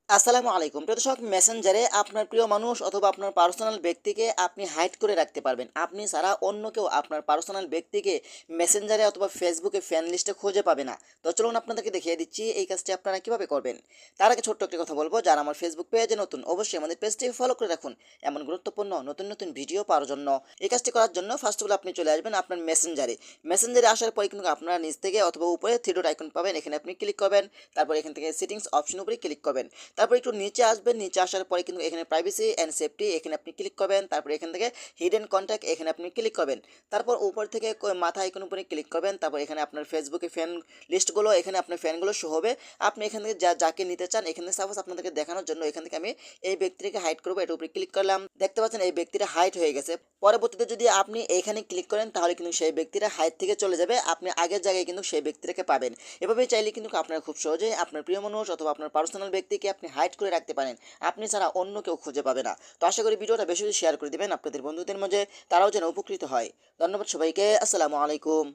আসসালামু আলাইকুম প্রিয় দর্শক, মেসেঞ্জারে আপনার প্রিয় মানুষ অথবা আপনার পার্সোনাল ব্যক্তিকে আপনি হাইড করে রাখতে পারবেন। আপনি ছাড়া অন্য কেউ আপনার পার্সোনাল ব্যক্তিকে মেসেঞ্জারে অথবা ফেসবুকে ফ্যান লিস্টে খুঁজে পাবে না। তো চলুন আপনাদেরকে দেখিয়ে দিচ্ছি এই কাজটি আপনারা কিভাবে করবেন। তার আগে ছোট্ট একটি কথা বলবো, যারা আমার ফেসবুক পেজে নতুন অবশ্যই আমাদের পেজটিকে ফলো করে রাখুন এমন গুরুত্বপূর্ণ নতুন নতুন ভিডিও পাওয়ার জন্য। এই কাজটি করার জন্য ফার্স্ট অফ অল আপনি চলে আসবেন আপনার মেসেঞ্জারে আসার পরে কিন্তু আপনারা নিচ থেকে অথবা উপরে থ্রি ডট আইকন পাবেন, এখানে আপনি ক্লিক করবেন। তারপর এখান থেকে সেটিংস অপশন উপরে ক্লিক করবেন। তারপর একটু নিচে আসবেন, নিচে আসার পরে কিন্তু এখানে প্রাইভেসি অ্যান্ড সেফটি এখানে আপনি ক্লিক করবেন। তারপর এখান থেকে হিডেন কন্ট্যাক্ট এখানে আপনি ক্লিক করবেন। তারপর উপর থেকে মাথা আইকন উপরে ক্লিক করবেন। তারপর এখানে আপনার ফেসবুকে ফ্যান লিস্টগুলো, এখানে আপনার ফ্যানগুলো শো হবে। আপনি এখান থেকে যাকে নিতে চান, এখানে সাপোজ আপনাদেরকে দেখানোর জন্য এখান থেকে আমি এই ব্যক্তিকে হাইড করবো, এটার উপরে ক্লিক করলাম। দেখতে পাচ্ছেন এই ব্যক্তিটা হাইড হয়ে গেছে। পরবর্তীতে যদি আপনি এখানে ক্লিক করেন তাহলে কিন্তু সেই ব্যক্তিটা হাইড থেকে চলে যাবে, আপনি আগের জায়গায় কিন্তু সেই ব্যক্তিটাকে পাবেন। এভাবে চাইলে কিন্তু আপনারা খুব সহজেই আপনার প্রিয় মানুষ অথবা আপনার পার্সোনাল ব্যক্তিকে আপনি হাইড করে রাখতে পারেন। আপনি ছাড়া অন্য কেউ খুঁজে পাবে না। তো আশা করি ভিডিওটা বেশি বেশি শেয়ার করে দিবেন আপনাদের বন্ধুদের মাঝে, তারাও যেন উপকৃত হয়। ধন্যবাদ সবাইকে। আসসালামু আলাইকুম।